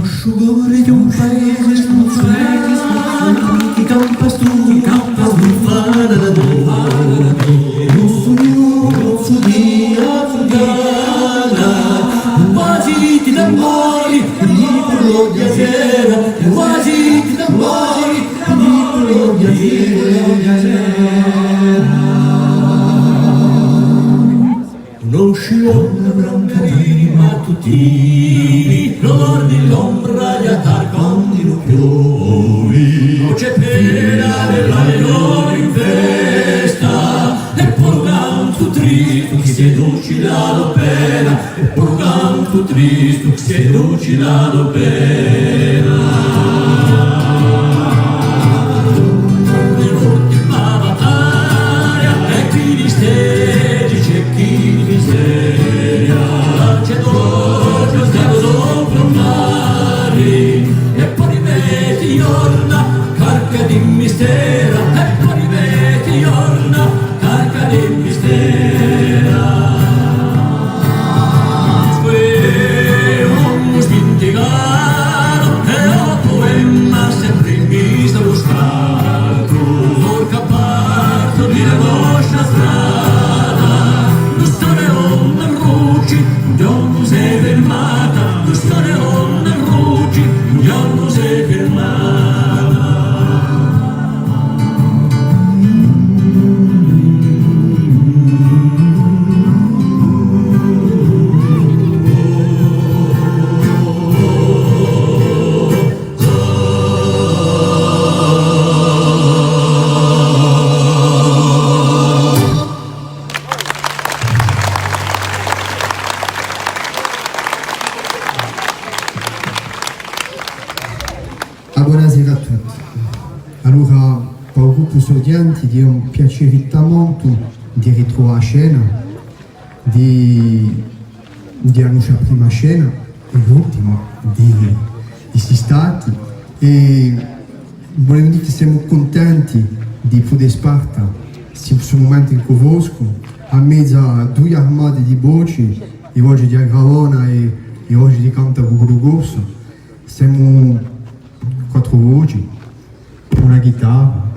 Sciugore di un paese che campa sbuffare da dove un sogno di Afghana quasi ti d'amori di quello di sera quasi ti d'amori di quello di sera non scivola branca di mattutini l'odor dell'ombra di attarconi piove non c'è pena nella loro in festa e porganto tristo che si educi la pena e porganto tristo che si educi la pena nell'ultima battaglia e chi di stegi c'è chi di miseria c'è doppio schiavo sopra un mare e poi rimetti orna carca di mistera e poi rimetti orna carca di mistera un spintigato e la poema sempre in vista lo stato porca parto di la vostra strada lo stare onda ruci non si è fermata lo stare onda ruci non si è fermata Buonasera a tutti. Allora, per il gruppo Sordianti è un piacere molto di ritrovare la scena, di la nostra prima scena e l'ultima di questi stati. E volevo dire che siamo contenti di poter spartare questo momento in Covosco, a mezzo a due armate di voci, e oggi di Agravona e oggi di Cantagurugorso. Siamo quattro voci, una chitarra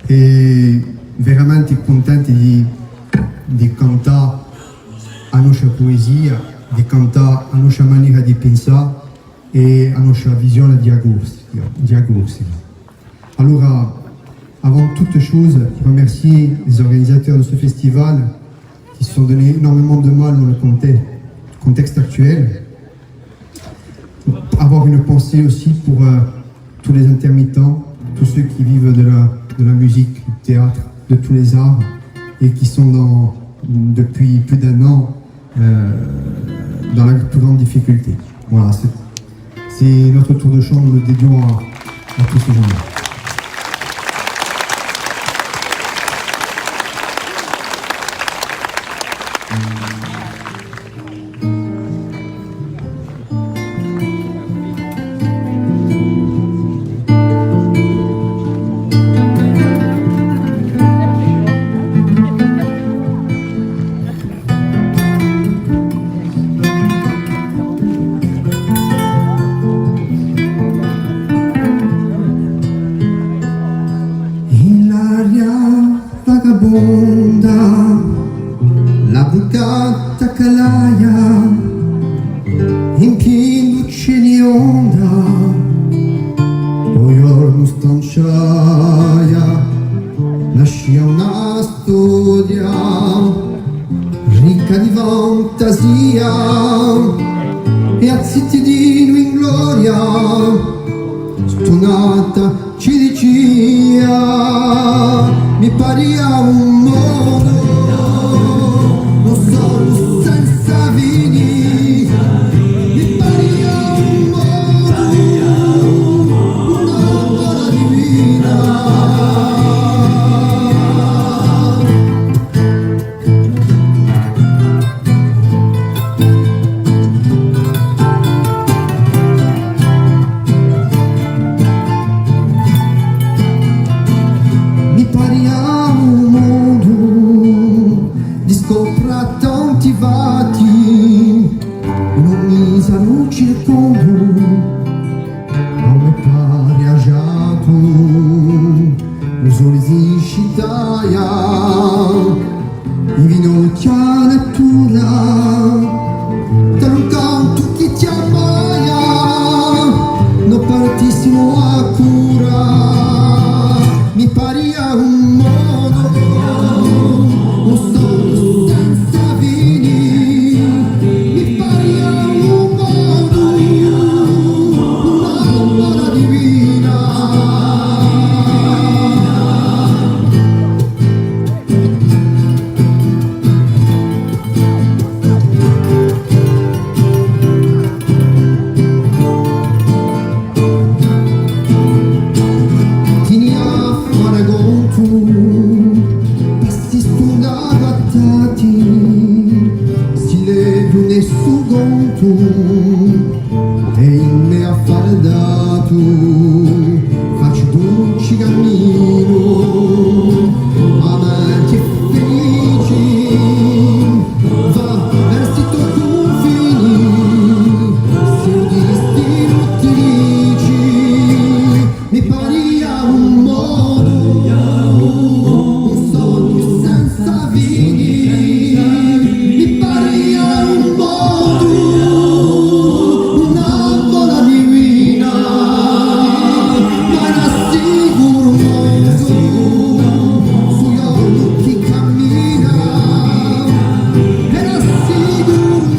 e veramente contenti di cantare la nostra poesia, di cantare la nostra maniera di pensare e la nostra visione di agosto. Allora, avant toute chose, je remercie les organisateurs de ce festival qui se sont donné énormément de mal dans le contexte actuel. Avoir une pensée aussi pour tous les intermittents, tous ceux qui vivent de la musique, du théâtre, de tous les arts et qui sont depuis plus d'un an dans la plus grande difficulté. Voilà, c'est notre tour de chant, nous le dédions à tous ces gens-là. La bucata calaia in pieno cieli onda poi ormo stanciaia nascia una storia ricca di fantasia e a zittidino in gloria stonata ci dicea mi paria un modo non solo senza vini mi paria un modo un'opera divina tua natura, tra un canto che ti ammaia, non partissimo a cura, mi paria un modo, un sogno senza fini, mi paria un modo, un'amora divina. E in me affaldato faccio dolci cammino, amanti e felici, va verso i tuoi confini, se di destino ti dici, mi paria un modo, un sogno senza fini, mi paria un modo, un'amora divina, ma rassicuro un mondo, sugli occhi cammina, e rassicuro un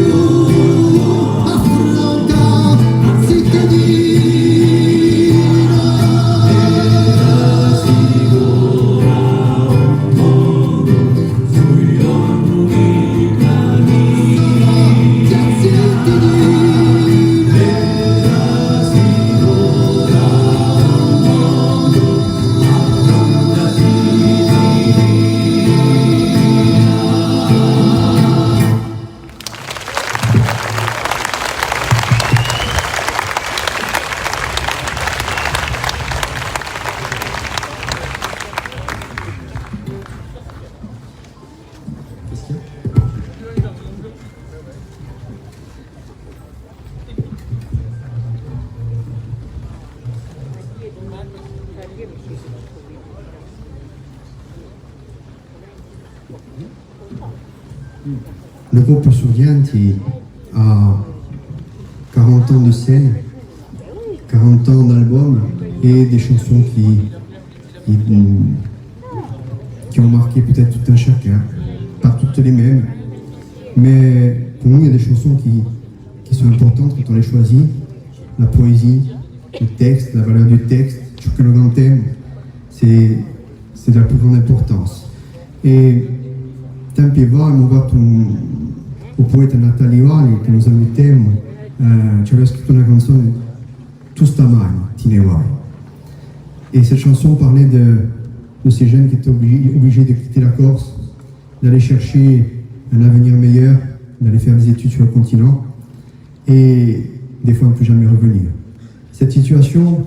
mondo, affronta cittadina. Le groupe Survianti a 40 ans de scène, 40 ans d'albums et des chansons qui ont marqué peut-être tout un chacun, pas toutes les mêmes, mais pour nous il y a des chansons qui sont importantes quand on les choisit, la poésie, le texte, la valeur du texte, je trouve que le grand thème c'est de la plus grande importance. E tempi fa abbiamo fatto un poeta Natali Vali che lo salutiamo, ci aveva scritto una canzone Tu stamai, ti ne vai. Et cette chanson parlait de ces jeunes qui étaient obligés de quitter la Corse, d'aller chercher un avenir meilleur, d'aller faire des études sur le continent et des fois ne plus jamais revenir. Cette situation,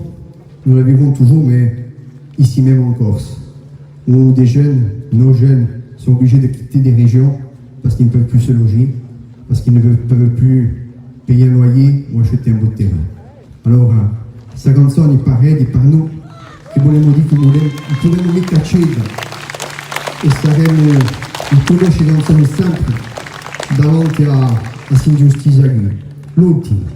nous la vivons toujours, mais ici même en Corse, où des jeunes, nos jeunes, sont obligés de quitter des régions parce qu'ils ne peuvent plus se loger, parce qu'ils ne peuvent plus payer un loyer ou acheter un bout de terrain. Alors, questa canzone parla di per noi che volevamo dire che potremmo metterci e saremmo in conoscere canzoni sempre davanti a questa ingiustizia qui. L'ultima.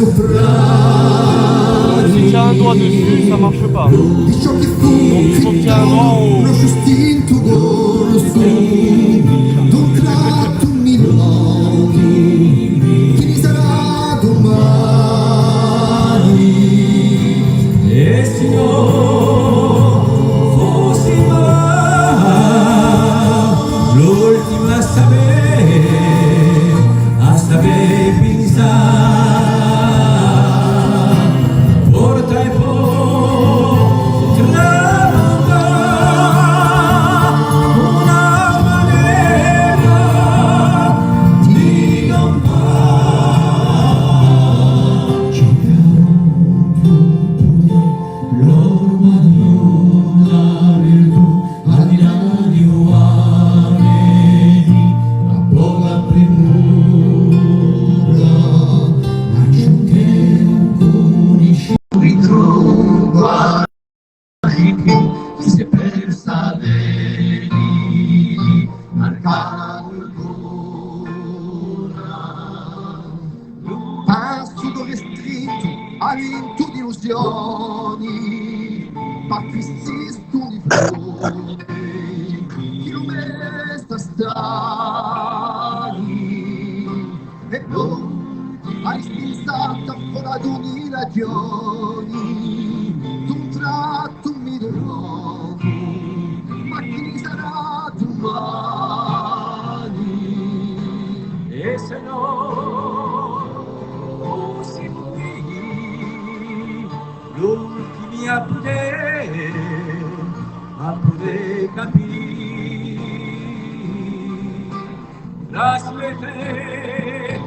Soprani tient un doigt dessus, ça marche pas. di ciò che fu Il faut tiens un doigt en haut. uno istinto corso d'un tratto mi muovi chi ne sarà domani E se non fossi mai l'ultima a saber pensare, porta e potrà una maniera di non l'orma di una virtù al di là di uomini a poca premura ma ciò che non conosci ritrova che si è persa lì marcata passo dove stretto ha vinto di illusioni ma qui esisto di fronte chilometri strani e poi hai spinzato fuori 2000 ragioni d'un tratto mi trovo ma chi sarà domani e se no fossi qui l'ultimi a poter capire la siete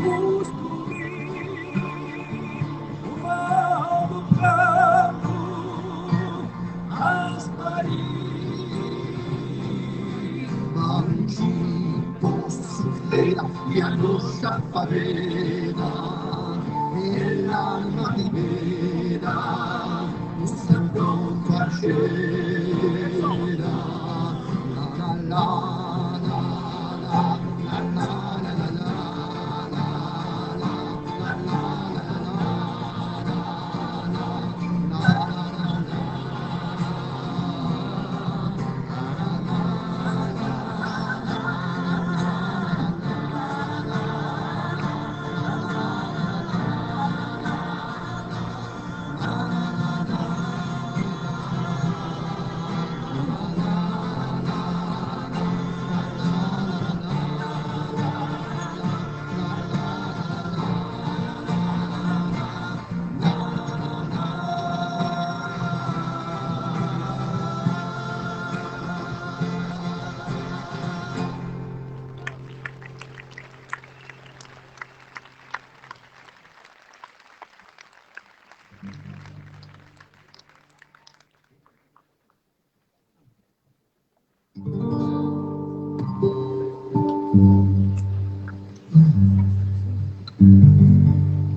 costruire un nuovo piano a sparire ma non ci posso vera mi angoscia favena e l'alma di vera non sta pronto a scena la la la la la la la la la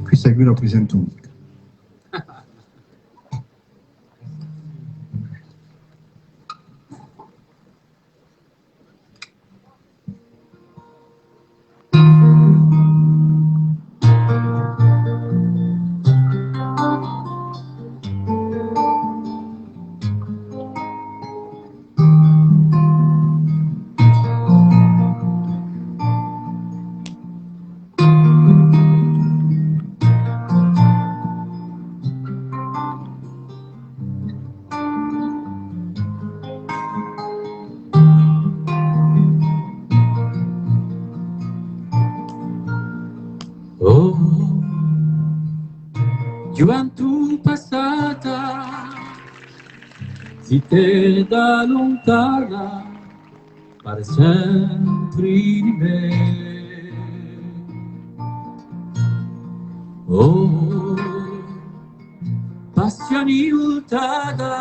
Questa qui rappresenta un oh, gioventù passata, si te da lontana, per sempre di me. Oh, passioni urtada,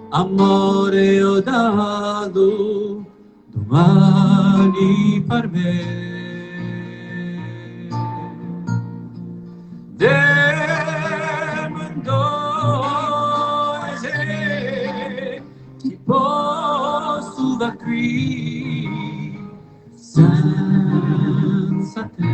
amore ho dato, domani per me. Ti posso da qui senza te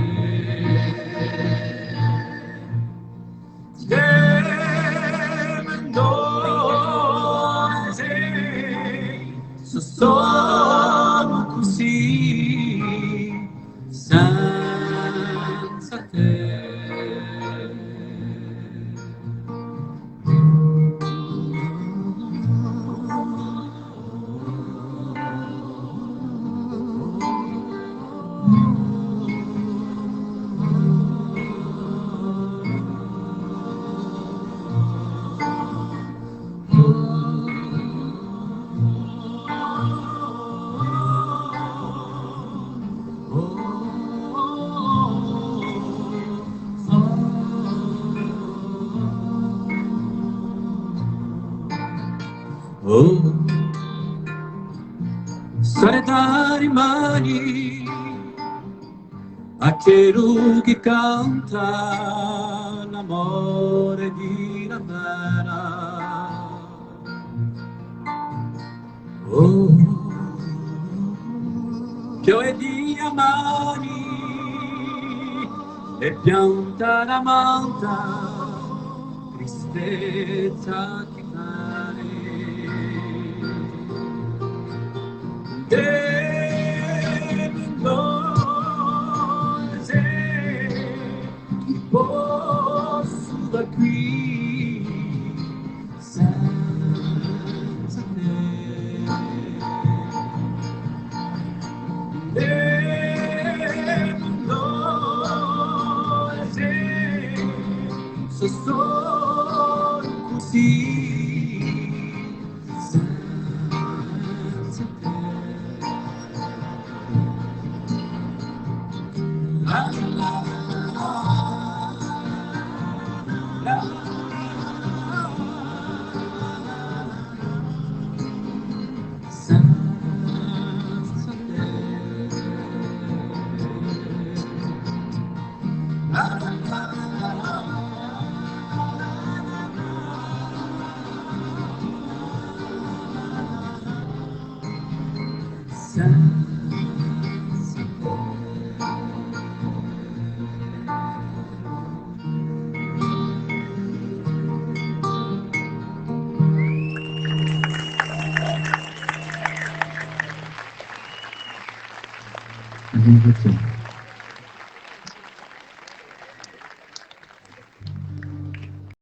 Oh, solidão rimane aquele que canta l'amore di Ravenna. Oh, giovedì amani e pianta la manta, tristezza che cade. Che posso da qui senza te. Se sono così senza te. La, la, la, senza te. La, la, la, senza te. Grazie.